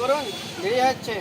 করুন, দেরি হচ্ছে।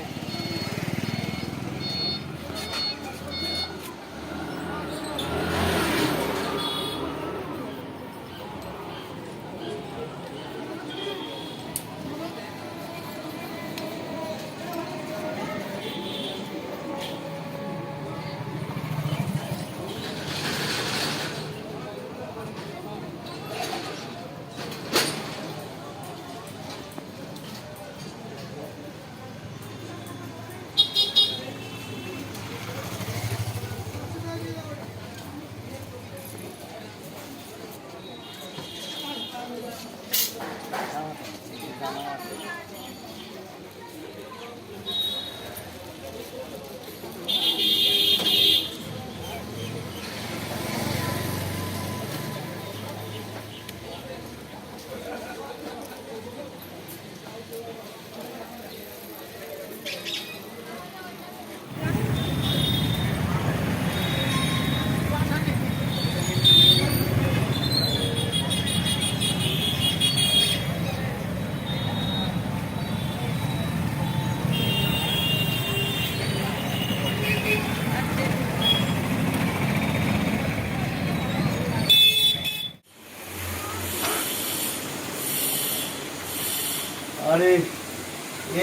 আরে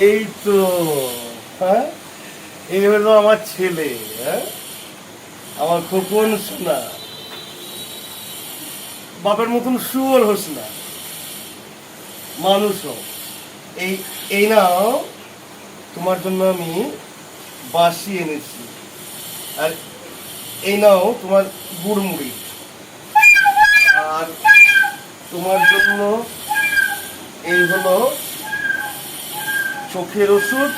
এই তো, হ্যাঁ, এই হলো আমার ছেলে। হ্যাঁ, আমার খোকন সোনা, বাপের মতন সুর হোস না, মানুষ হোক। এই এই নাও, তোমার জন্য আমি বাসি এনেছি। আর এই নাও তোমার গুড় মুড়ি। আর তোমার জন্য এই হলো চোখের ওষুধ।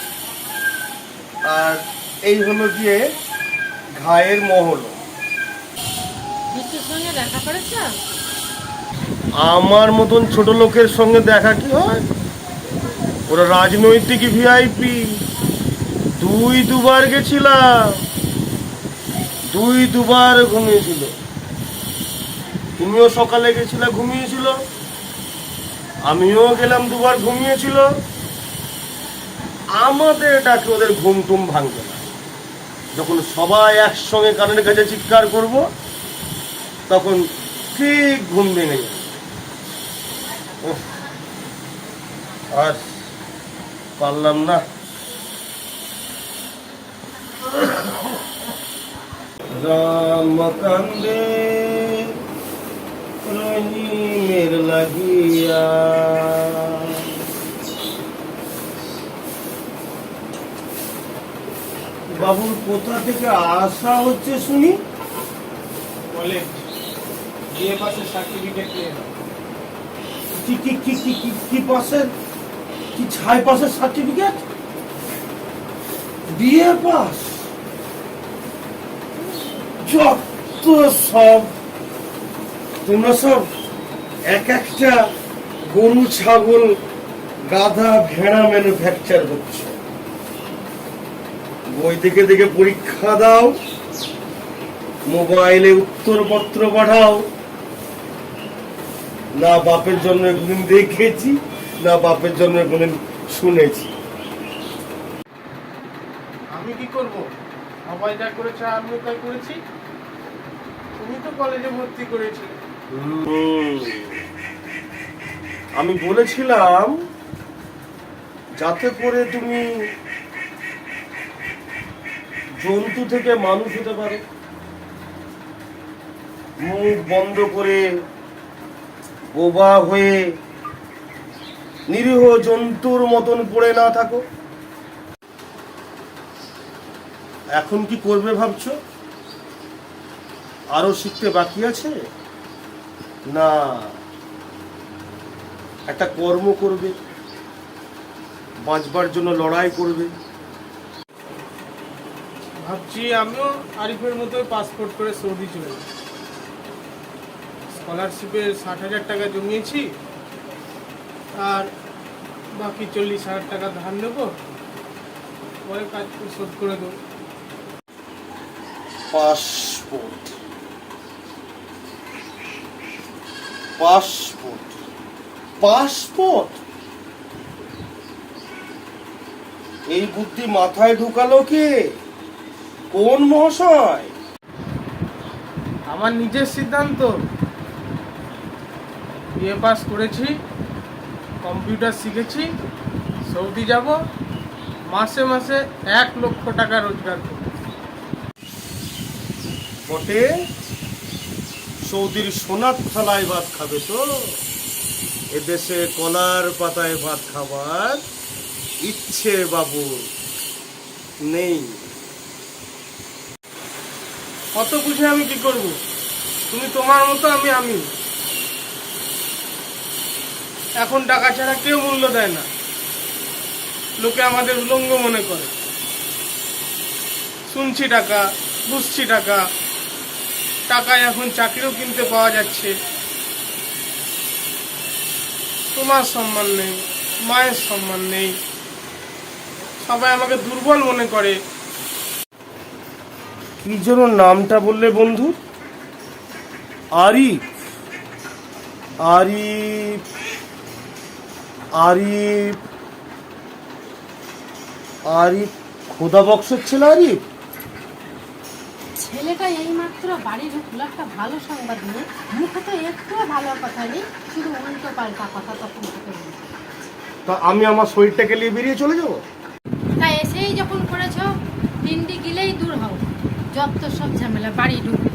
আর এই হলো গিয়ে ঘায়ের মহল। বিট্টুর সঙ্গে দেখা করেছ? আমার মতন ছোট লোকের সঙ্গে দেখা কি হয়? ওরা রাজনৈতিক ভিআইপি। দুবার গেছিলাম, দুবার ঘুমিয়েছিল। তুমিও সকালে গেছিলে, ঘুমিয়েছিল। আমিও গেলাম, দুবার ঘুমিয়েছিল। আমাদের ডাকে ওদের ঘুম টুম ভাঙবে না। যখন সবাই একসঙ্গে কানের কাছে চিৎকার করব, তখন ঠিক ঘুম ভেঙে যাবে। আর পারলাম না। রাম কান্দে রহিমের লাগিয়া, বাবুর কোথা থেকে আসা হচ্ছে শুনি? বলে বিয়ে পাশের সার্টিফিকেট নিয়ে নাও। কি কি কি কি কি কি পাসের, কি ছাই পাসের সার্টিফিকেট? BA pass? যত সব, তোমরা সব এক একটা গরু ছাগল গাধা ভেড়া ম্যানুফ্যাকচার হচ্ছে। বই দেখে দেখে পরীক্ষা দাও, মোবাইলে উত্তরপত্র পাঠাও। না বাপের জন্য কোনদিন দেখেছি, না বাপের জন্য কোনদিন শুনেছি। আমি কি করব? সবাই যা করেছে আমিও তাই করেছি। তুমি তো কলেজে ভর্তি করেছিলে। আমি বলেছিলাম যাতে করে তুমি জন্তু থেকে মানুষ হতে পারো, মুখ বন্ধ করে বোবা হয়ে নিরীহ জন্তুর মতন পড়ে না থাকো। এখন কি করবে ভাবছো? আরো শিখতে বাকি আছে? না, একটা কর্ম করবে, বাঁচবার জন্য লড়াই করবে। ভাবছি আমিও আরিফের মতো পাসপোর্ট করে সৌদি চলে যাব। স্কলারশিপের 60,000 টাকা জমিয়েছি, আর বাকি 40,000 টাকা ধার নেবো, পরে কাজ শোধ করে দেবো। Passport, passport, passport. এই বুদ্ধি মাথায় ঢুকালো কে? কোন মহাশয়? আমার নিজের সিদ্ধান্ত। বিএ পাস করেছি, কম্পিউটার শিখেছি, সৌদি যাব, মাসে মাসে 1,00,000 টাকা রোজগার করব। বটে, সৌদির সোনার থালায় ভাত খাবে তো? এদেশে কলার পাতায় ভাত খাবার ইচ্ছে বাবুর নেই। কত বুঝে আমি কি করব? তুমি তোমার মতো, আমি। এখন টাকা ছাড়া কেউ মূল্য দেয় না। লোকে আমাদের উলঙ্গ মনে করে। শুনছি টাকা, বুঝছি টাকা, টাকায় এখন চাকরিও কিনতে পাওয়া যাচ্ছে। তোমার সম্মান নেই, মায়ের সম্মান নেই, সবাই আমাকে দুর্বল মনে করে। কি যেন নামটা বললে বন্ধু? আরিফ? আরিফ আরিফ আরিফ খোদা বক্সের ছেলে আরিফ? ছেলেটা এইমাত্র বাড়ি ঢুকলো একটা ভালো সংবাদ নিয়ে, মুখে তো একটুও ভালো কথা নেই, শুধু উল্টো পাল্টা কথা তখন থেকে বলছে। তা আমি আমার শরীরটাকে নিয়ে বেরিয়ে চলে যাবো? তা এসেই যখন করেছো, পিন্ডি গিলেই দূর হও, যত সব ঝামেলা বাড়ি ঢুকলো।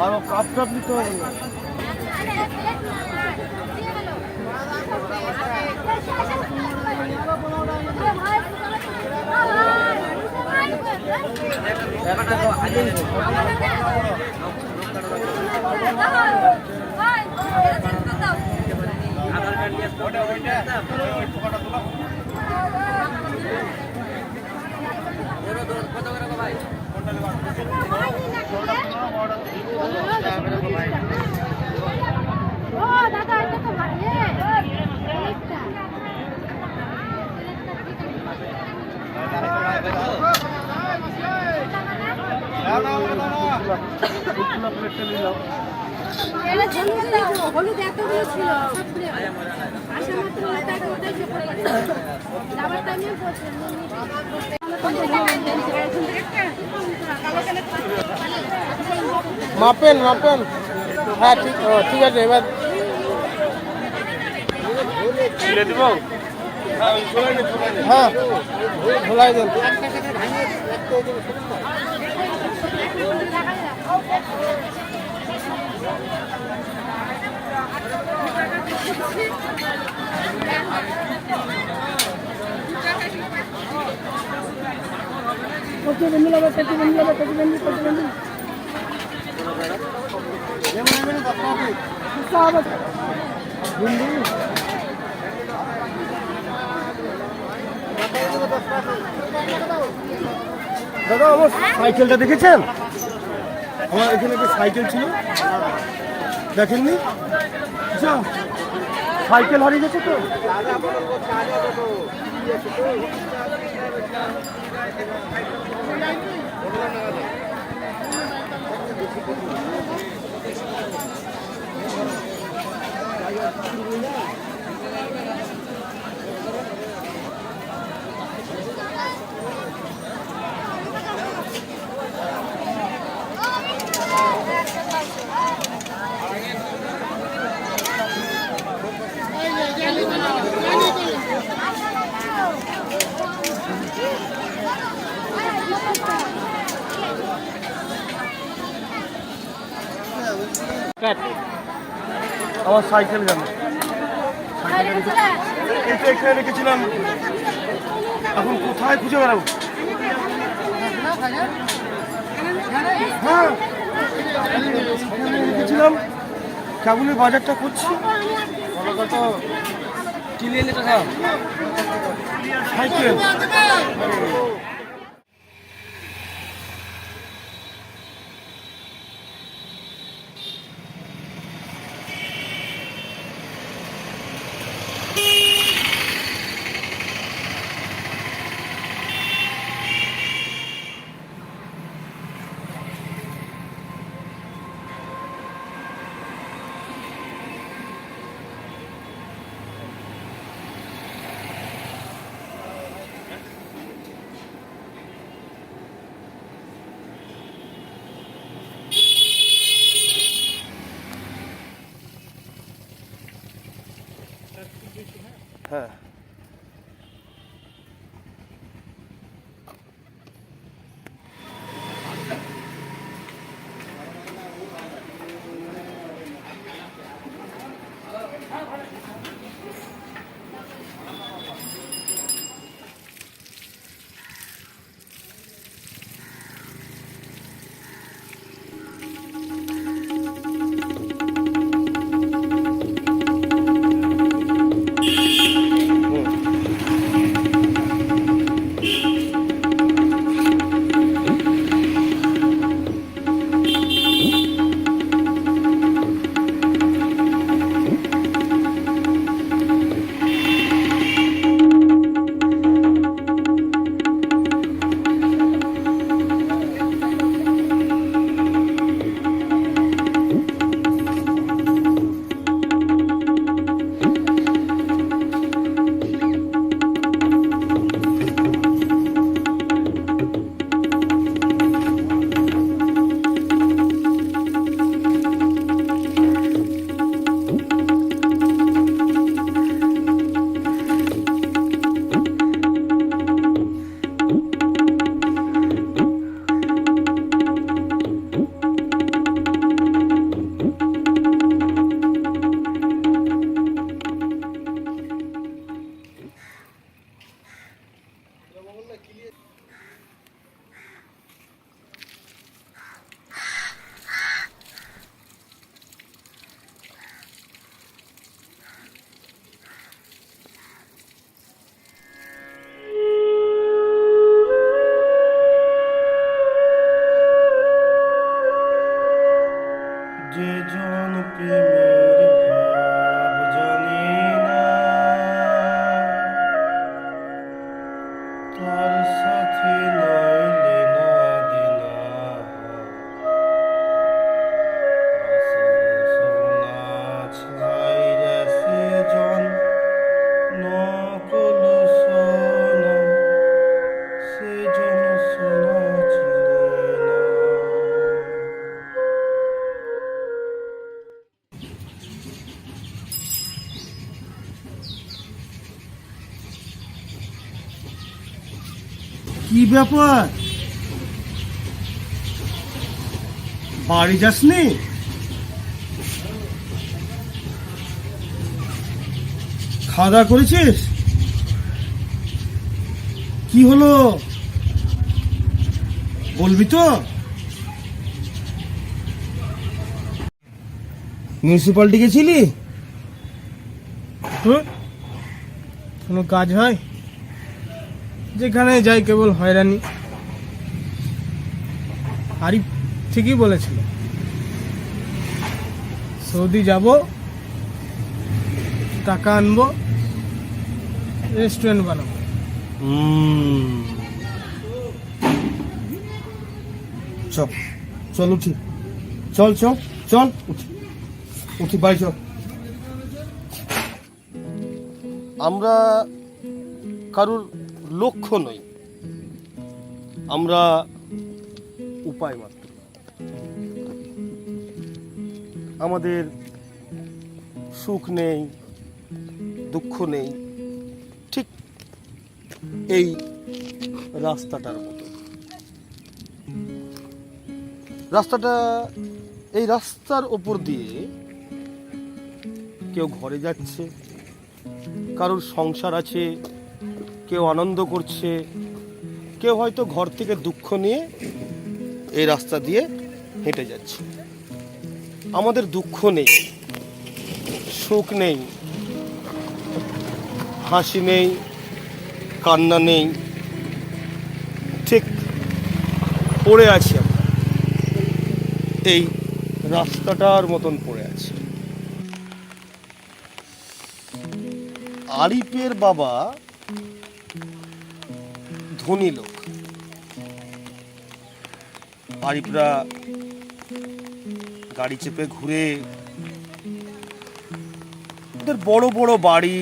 আর কাপটা নিতে হবে না। হলুদ এতগুলো ছিল, আসা মাত্র ওটাই যাবার টাইমে মাপেন। হ্যাঁ, ঠিক আছে। এবার তুলে দিব। হ্যাঁ, ধোলাই দেন। দাদা আমার সাইকেলটা দেখেছেন? আমার এখানে একটা সাইকেল ছিল, দেখেননি? আচ্ছা, সাইকেল হারিয়ে গেছে তো। আমার সাইকেল গেল, এটা এখানে রেখেছিলাম, এখন কোথায় খুঁজে বেড়াবো? হ্যাঁ রেখেছিলাম, কেবলই বাজারটা করছি। সাইকেল হ্যাঁ যে জন প্রেমের ভাব জানে না, তার সাথে নইলে না দিনা, আসলে সোনা ছাইরা সে জন নকল সোনা, সে জন সোনা চিনে না। কি ব্যাপার, বাড়ি যাসনি? খাওয়া দাওয়া করেছিস? কি হলো বলবি তো? মিউনিসিপ্যালিটি গেছিলি? কোনো কাজ হয়? যেখানে যাই কেবল হয়রানি। আরিফ ঠিকই বলেছিল, সৌদি যাব, টাকা আনবো, রেস্টুরেন্ট বানাবো। চল চল উঠি, চল চল চল উঠি উঠি, বাই চল। আমরা কারুর লক্ষ্য নই, আমরা উপায় মাত্র। আমাদের সুখ নেই, দুঃখ নেই, ঠিক এই রাস্তাটার মতো। এই রাস্তার ওপর দিয়ে কেউ ঘরে যাচ্ছে, কারোর সংসার আছে, কেউ আনন্দ করছে, কেউ হয়তো ঘর থেকে দুঃখ নিয়ে এই রাস্তা দিয়ে হেঁটে যাচ্ছে। আমাদের দুঃখ নেই, সুখ নেই, হাসি নেই, কান্না নেই, ঠিক পড়ে আছি আমরা এই রাস্তাটার মতন পড়ে আছে। আরিফের বাবা ধনী লোক। আরিফরা গাড়ি চেপে ঘুরে, ওদের বড় বড় বাড়ি,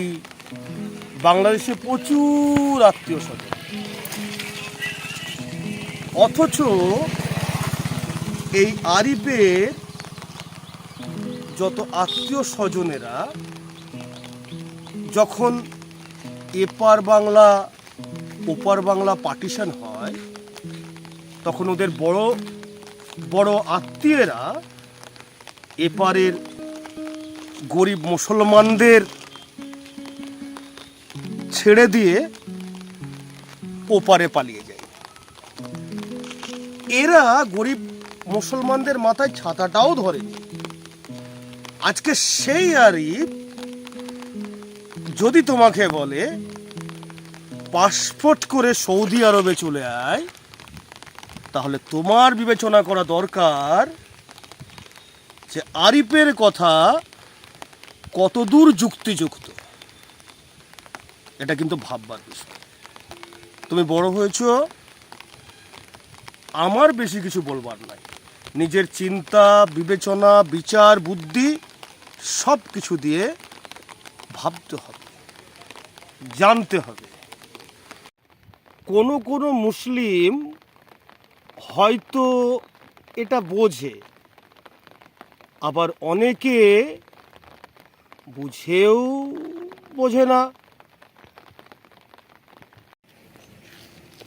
বাংলাদেশে প্রচুর আত্মীয় স্বজন। অথচ এই আরিফের যত আত্মীয় স্বজনেরা যখন এপার বাংলা ওপার বাংলা পার্টিশন হয়, তখন ওদের বড় বড় আত্মীয়রা এপারের গরিব মুসলমানদের ছেড়ে দিয়ে ওপারে পালিয়ে যায়। এরা গরিব মুসলমানদের মাথায় ছাতাটাও ধরেনি। আজকে সেই আরিফ যদি তোমাকে বলে পাসপোর্ট করে সৌদি আরবে চলে আয়, তাহলে তোমার বিবেচনা করা দরকার যে আরিফের কথা কতদূর যুক্তিযুক্ত। এটা কিন্তু ভাববার বিষয়। তুমি বড় হয়েছো, আমার বেশি কিছু বলবার নাই। নিজের চিন্তা, বিবেচনা, বিচার, বুদ্ধি সব কিছু দিয়ে ভাবতে হবে, জানতে হবে। কোনো কোনো মুসলিম হয়তো এটা বোঝে, আবার অনেকে বুঝেও বোঝে না।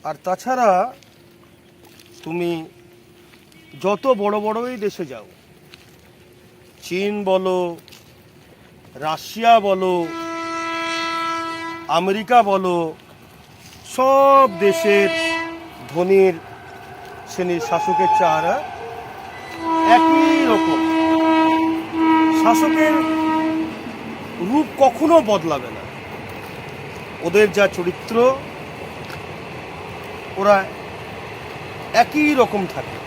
আর তাছাড়া তুমি যত বড় বড়ই দেশে যাও, চীন বলো, রাশিয়া বলো, আমেরিকা বলো, সব দেশের ধনীর শ্রেণীর শাসকের চেহারা একই রকম। শাসকের রূপ কখনো বদলাবে না। ওদের যা চরিত্র, ওরা একই রকম থাকে।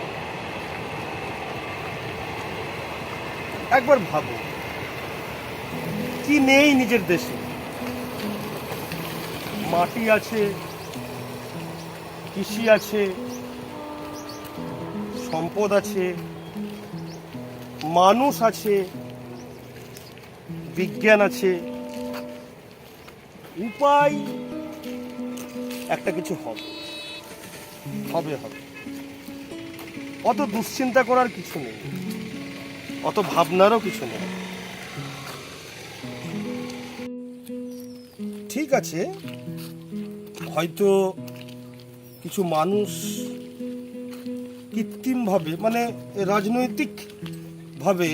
একবার ভাবো, কি নেই নিজের দেশে? মাটি আছে, কৃষি আছে, সম্পদ আছে, মানুষ আছে, বিজ্ঞান আছে। উপায় একটা কিছু হবে হবে হবে। অত দুশ্চিন্তা করার কিছু নেই, অত ভাবনারও কিছু নেই। ঠিক আছে, হয়তো কিছু মানুষ কৃত্রিমভাবে, মানে রাজনৈতিকভাবে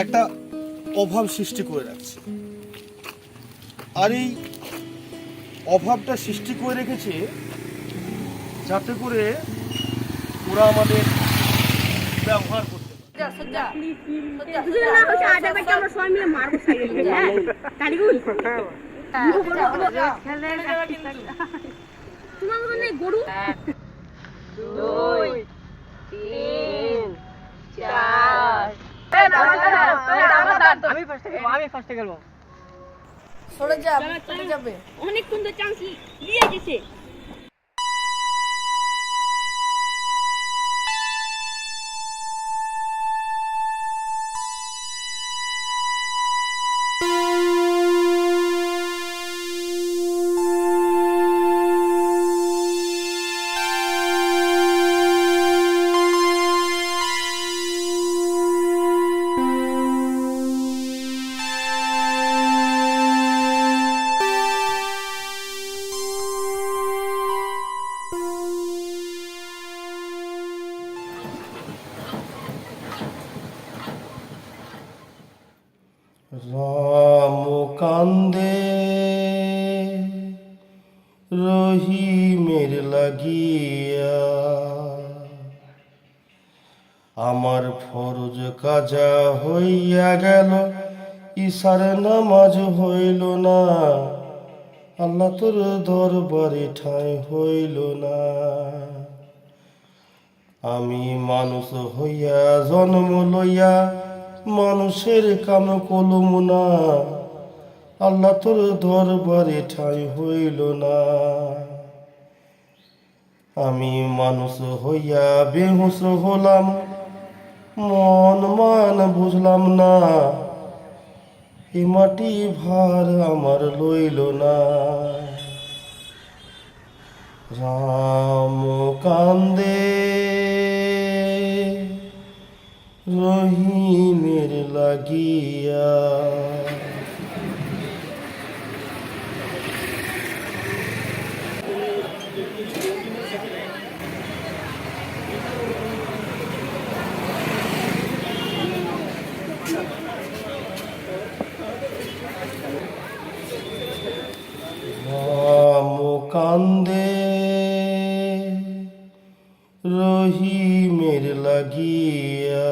একটা অভাব সৃষ্টি করে রাখছে। আর এই অভাবটা সৃষ্টি করে রেখেছে যাতে করে ওরা আমাদের ব্যবহার করতে পারে। দুজনে না হচ্ছে আড্ডা বাইটা আমরা সবাই মিলে মারবো সাইকেল নিয়ে, হ্যাঁ কালীগুল তোমার মতো নেই গরু। 2 3 4 আমি ফার্স্টে গেলবো। সরে যাবে অনেকক্ষণ তো চান্স দিয়ে গেছে। রাম কান্দে রহিমের লাগিয়া, আমার ফরজ কাজা হইয়া গেল, ঈশার নামাজ হইল না, আল্লাহ তোর দরবারে ঠাঁই হইল না। আমি মানুষ হইয়া জন্ম লইয়া মানুষের কাম কলম না, আল্লাহ তোর দরবারে ঠাঁই হইল না। আমি মানুষ হইয়া বেহুশ হলাম, মন মান বুঝলাম না, এ মাটি ভার আমার লইল না। রাম কান্দে রহিমের লাগিয়া। রাম কান্দে রহিমের লাগিয়া।